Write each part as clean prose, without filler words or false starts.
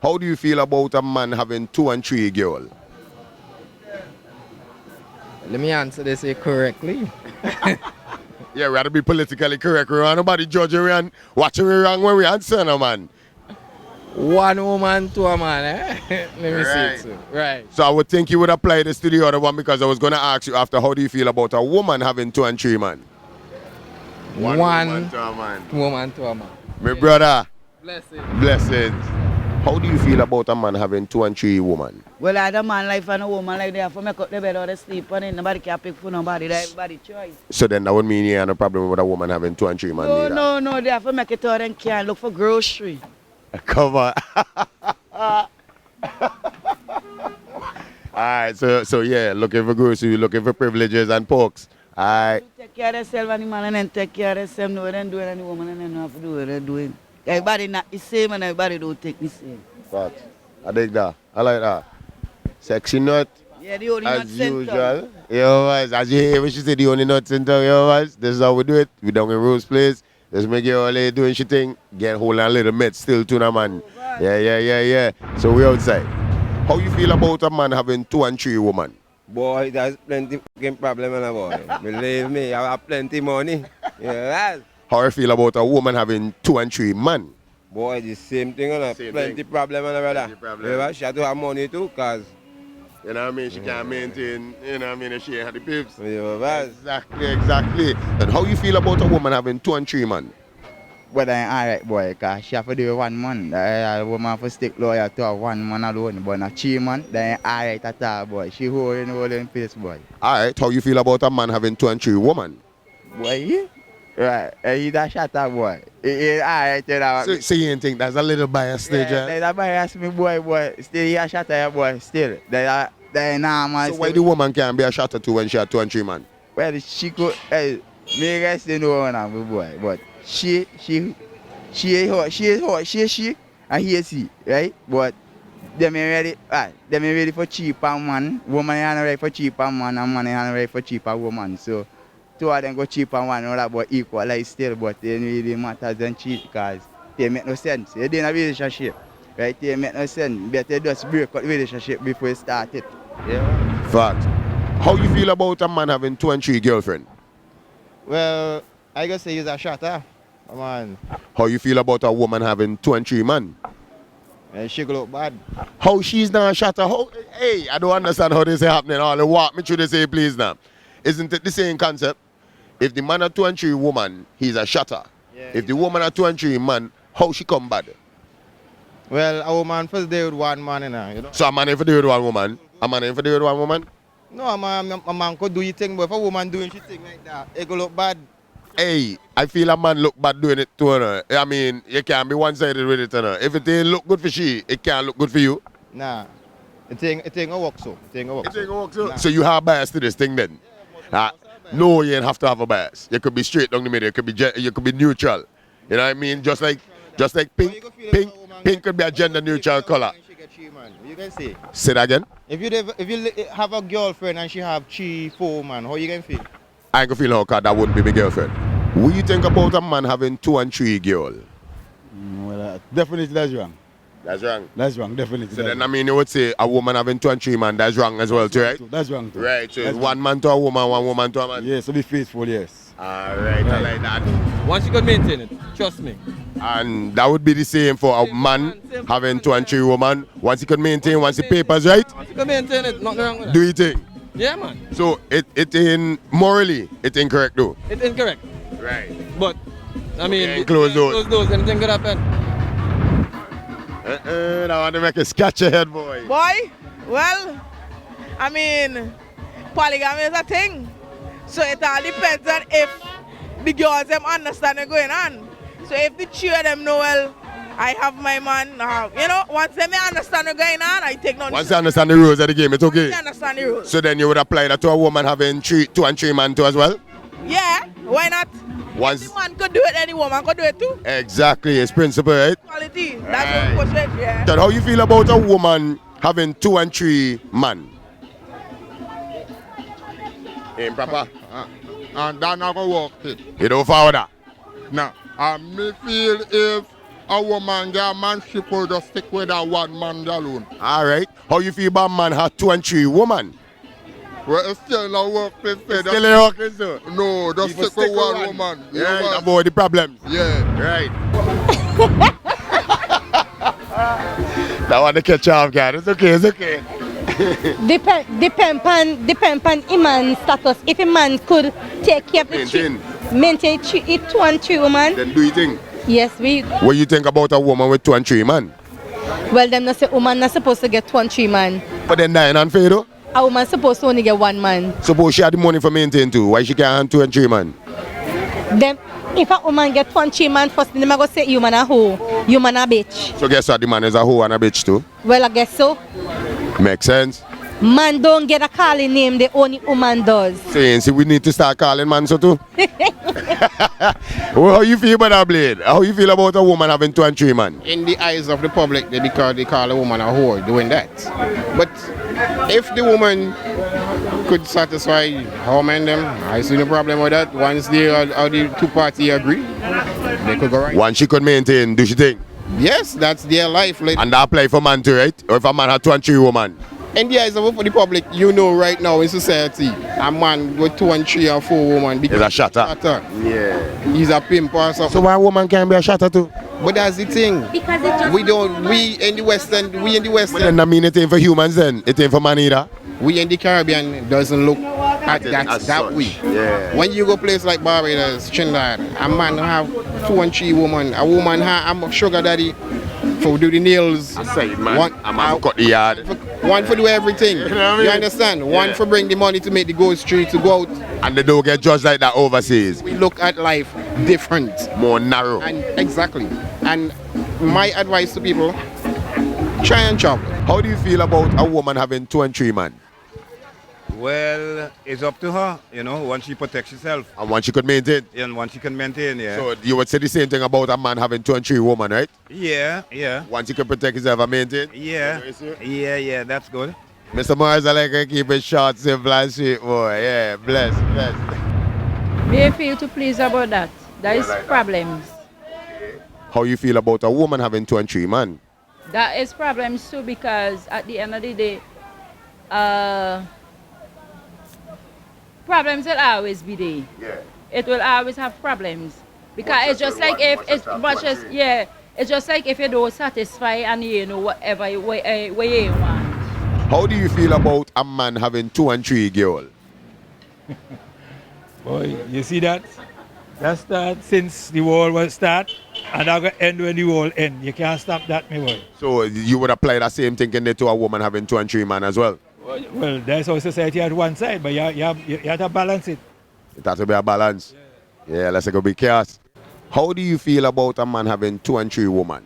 How do you feel about a man having 2 and 3 girl? Let me answer this here correctly. Yeah, we have to be politically correct. We want nobody judging we and watching we wrong when we answer, no man. One woman to a man, eh? Let me see it too. Right. So I would think you would apply this to the other one because I was going to ask you after, how do you feel about a woman having 2 and 3 man? One woman to a man. Woman to a man. My brother. Blessings. Blessings. How do you feel about a man having 2 and 3 woman? Well, I don't man life and a woman like that for make up the bed or the sleep on it. Nobody can pick for nobody. That everybody choice. So then that would mean you have no problem with a woman having 2 and 3 man neither. No. They have to make it out and can't look for grocery. Come on. Alright, so yeah, looking for groceries, looking for privileges and perks. Alright. Take care of yourself and the man and then take care of yourself. No, then do it and the woman and then have to do what they're doing. Everybody not the same and everybody don't take the same. Fact. I dig that. I like that. Sexy nut. Yeah, the only As not sent usual. Yo, guys, as you hear when she said the only nuts in town, yo, guys, this is how we do it. We down in Rose Place. Let's make it all day doing shit thing. Get hold of a little met still to the man. Yeah. So we outside. How you feel about a man having 2 and 3 woman? Boy, there's plenty fucking problem, boy. Believe me, I have plenty money. Yeah. How you feel about a woman having 2 and 3 man? Boy, the same thing, plenty problem, brother. Yeah, she have to have money too, cause you know what I mean? She can't maintain, you know what I mean, if she ain't had the pips. Yeah, Exactly. And how you feel about a woman having 2 and 3 man? But I ain't alright, boy, because she have to do 1 man. A woman have to stick loyal to a 1 man alone, but a 3 man, that ain't alright at all, boy. She holding face, boy. Alright, how you feel about a man having 2 and 3 woman? Boy, right, he's a shatter, boy. He alright, you know. So you ain't think that's a little bias stage, yeah? There's a bias, me, boy. Still, he a shatter, boy, still. They normal. So why the woman can't be a shatter too when she had 2 and 3 man? Well, she could, me guess they know now, boy, but she, and he is he, right? But them ain't ready for cheaper man. Woman ain't ready for cheaper man, and man ain't ready for cheaper woman. So 2 of them go cheaper one, all that but equalize still, but they really matters than cheap because they make no sense. They in a relationship, right? They make no sense. Better just break up the relationship before you start it. Yeah. Fact. How you feel about a man having 2 and 3 girlfriend? Well, I guess he's a shatter. Man. How you feel about a woman having 2 and 3 man? She look bad. How she's not a shatter? How, hey, I don't understand how this is happening. All the walk me through the say please now. Isn't it the same concept? If the man a 2 and 3 woman, he's a shatter. Yeah, if the woman a 2 and 3 man, how she come bad? Well, a woman first day with 1 man, you know. So a man if do with 1 woman, a man if do with 1 woman? No, a man could do his thing, but if a woman doing his thing like that, it go look bad. Hey, I feel a man look bad doing it to her. I mean, you can't be one-sided with it. If it ain't look good for she, it can't look good for you. Nah, it ain't a work so. It ain't a work so. Nah. So you have bias to this thing then? No, you ain't have to have a bias. You could be straight down the middle. You could be neutral. You know what I mean? Just like pink could be a gender neutral color. You can say. Say that again. If you have a girlfriend and she have 3, 4 man, how you can feel? I ain't gonna feel no cause that wouldn't be my girlfriend. What do you think about a man having 2 and 3 girl? Well, definitely that's wrong. That's wrong. That's wrong, definitely. So then I mean you would say a woman having 2 and 3 man, that's wrong as well too, right? That's wrong too. Right, so it's 1 man to a woman, 1 woman to a man. Yes, so be faithful, yes. Alright, I like that. Once you can maintain it, trust me. And that would be the same for a man having 2 and 3 woman. Once he can maintain, once the papers right, Once you can maintain it, nothing wrong with that. do you think? Yeah, man. So it ain't morally, it's incorrect though. It's incorrect. Right. But, I mean, Okay, close doors. Anything could happen. I want to make a scratch your head, boy. Boy, well, I mean, polygamy is a thing. So it all depends on if the girls them understand what's going on. So if the 3 of them know, well, I have my man, you know, once they understand what's going on, I take no. Once they understand the rules of the game, it's okay. Once they understand the rules. So then you would apply that to a woman having 2 and 3 man too as well? Yeah, why not? Once If the man could do it, any woman could do it too. exactly, it's principle, right? Quality, that's what push it, yeah. Then how you feel about a woman having 2 and 3 man? Ain't proper. And that not gonna work. You don't follow that? No. And me feel if a woman get a man, she could just stick with that one man alone. All right. How you feel about man have 2 and 3 woman? Well, it's still in the workplace. Still in workplace, though? No, just People stick with stick with one one. woman. You Right, know? avoid the problems. Yeah. Right. That one to catch off, guys. It's okay, it's okay. Depend on a man's status. If a man could take care of the maintain 2 and 3 woman. Then do you think? Yes, we. What you think about a woman with 2 and 3 man? Well, them not say woman not supposed to get 2 and 3 man. But then dying unfair though? A woman supposed to only get 1 man. Suppose she had the money for maintain 2. Why she can't have 2 and 3 man? Them, if a woman get 2 and 3 man, first thing they go say you man a hoe, you man a bitch. So guess what? The man is a hoe and a bitch too? Well, I guess so. Makes sense. Man don't get a calling name, the only woman does. See, we need to start calling man so too. Well, how you feel about that, Blade? How you feel about a woman having 2 and 3 man? In the eyes of the public, they call a woman a whore doing that. But if the woman could satisfy her man them, I see no problem with that. Once the 2 parties agree, they could go right. Once she could maintain, do she think? Yes, that's their life. And that apply for man too, right? Or if a man had 2 and 3 woman? In the eyes of the public, you know right now in society, a man with 2 and 3 and 4 women is a shatter. Yeah. He's a pimp or something. So why a woman can be a shatter too? But that's the thing. Because it just we in the Western. But then that mean it ain't for humans then? It ain't for man either? We in the Caribbean doesn't look at that way. Yeah. When you go place like Barbados, Trinidad, a man have 2 and 3 women. A woman have a sugar daddy for do the nails. I say, man, a man cut the yard. One for do everything. You know what I mean? You understand? One for bring the money to make the go street to go out. And they don't get judged like that overseas. We look at life different. More narrow. And exactly. And my advice to people, try and chop. How do you feel about a woman having 2 and 3 man? Well, it's up to her, you know, once she protects herself. And once she could maintain? And once she can maintain, yeah. So you would say the same thing about a man having 2 and 3 women, right? Yeah, yeah. Once he can protect himself and maintain? Yeah, yeah, that's good. Mr. Morris, I like to keep it short, simple and sweet, boy. Yeah, bless. They feel to please about that. That is problems. How you feel about a woman having 2 and 3 man? That is problems too, because at the end of the day, problems will always be there. Yeah. It will always have problems. Because it's just like if it's just like if you don't satisfy and you know whatever you want. How do you feel about a man having 2 and 3 girl? Boy, you see that? That start since the war was start, and that will end when the war end. You can't stop that, my boy. So you would apply that same thinking to a woman having 2 and 3 man as well? Well, that's how society at one side, but you have to balance it. It has to be a balance. Yeah, let's go be chaos. How do you feel about a man having 2 and 3 woman?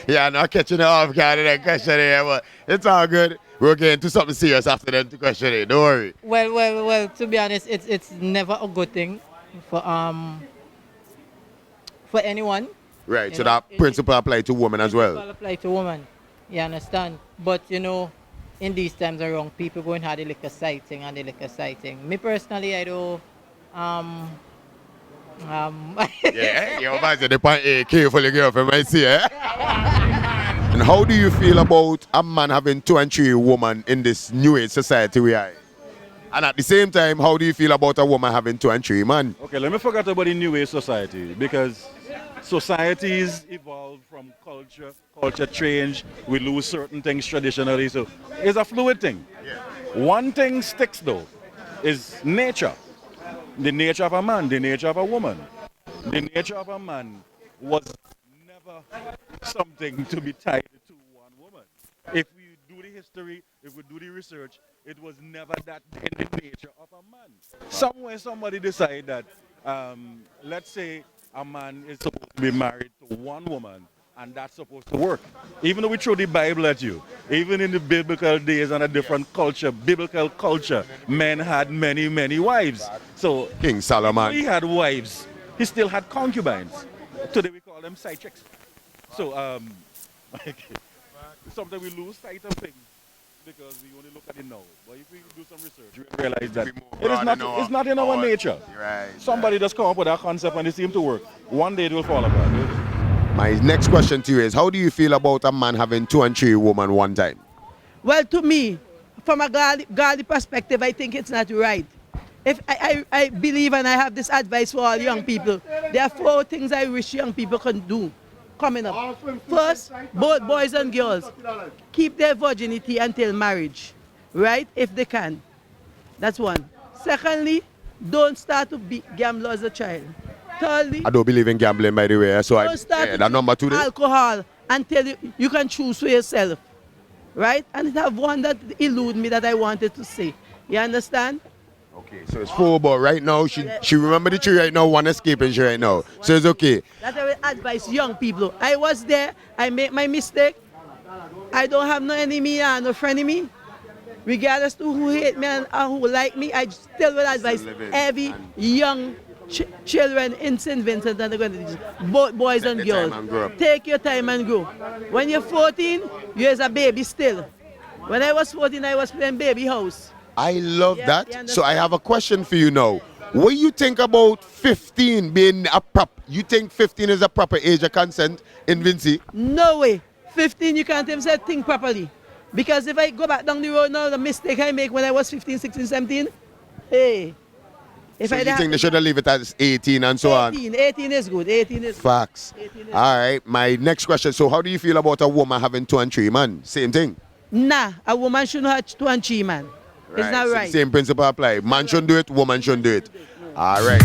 Yeah, I'm not catching it off guard in that question here, but it's all good. We'll get into something serious after that question here. Don't worry. Well, to be honest, it's never a good thing for anyone. Right, so that principle apply to women as well. Principle apply to women. You understand? But you know, in these times around, people going hard the liquor sighting and the liquor sighting. Me personally, I do. Yeah, your man said the point A, carefully girlfriend, I see, eh? And how do you feel about a man having 2 and 3 women in this new age society we are in? And at the same time, how do you feel about a woman having 2 and 3 man? Okay, let me forget about the new age society, because societies evolve from culture change, we lose certain things traditionally, so it's a fluid thing. Yeah. One thing sticks though, is nature. The nature of a man, the nature of a woman. The nature of a man was never something to be tied to one woman. If we do the history, if we do the research, it was never that in the nature of a man. Somewhere somebody decided that, let's say a man is supposed to be married to one woman, and that's supposed to work. Even though we throw the Bible at you, even in the biblical days and a different culture, biblical culture, men had many, many wives. So King Solomon, he had wives. He still had concubines. Today we call them side chicks. So sometimes we lose sight of things because we only look at it now. But if we do some research, we realize that it's not in our nature. Right, Somebody just come up with that concept and it seems to work. one day it will fall apart. My next question to you is, how do you feel about a man having 2 and 3 women one time? Well, to me, from a godly perspective, I think it's not right. If I believe, and I have this advice for all young people, there are 4 things I wish young people can do coming up. First, both boys and girls, keep their virginity until marriage, right? If they can. That's one. Secondly, don't start to be gambler as a child. Thirdly, I don't believe in gambling, by the way, so don't start to that number 2 there. alcohol until you can choose for yourself, right? And it have one that elude me that I wanted to say. You understand? Okay, so it's 4, but right now, she remember the 3 right now, 1 escaping she right now. So it's okay. That's how I advise young people. I was there, I made my mistake. I don't have no enemy and no frenemy. Regardless to who hate me and who like me, I still will advise every young children in St. Vincent and both boys and girls. Take your time and grow. When you're 14, you're a baby still. When I was 14, I was playing baby house. I love that. So I have a question for you now. What do you think about 15 being a you think 15 is a proper age of consent in Vinci? No way. 15, you can't even say think properly. Because if I go back down the road now, the mistake I make when I was 15, 16, 17, hey. So you think they should have leave it as 18 and so on? 18 is good. 18 is Facts. good. All right. My next question. So how do you feel about a woman having 2 and 3 man? Same thing? Nah, a woman shouldn't have 2 and 3 man. It's not So right. same principle apply. Man shouldn't do it, woman shouldn't do it. All right.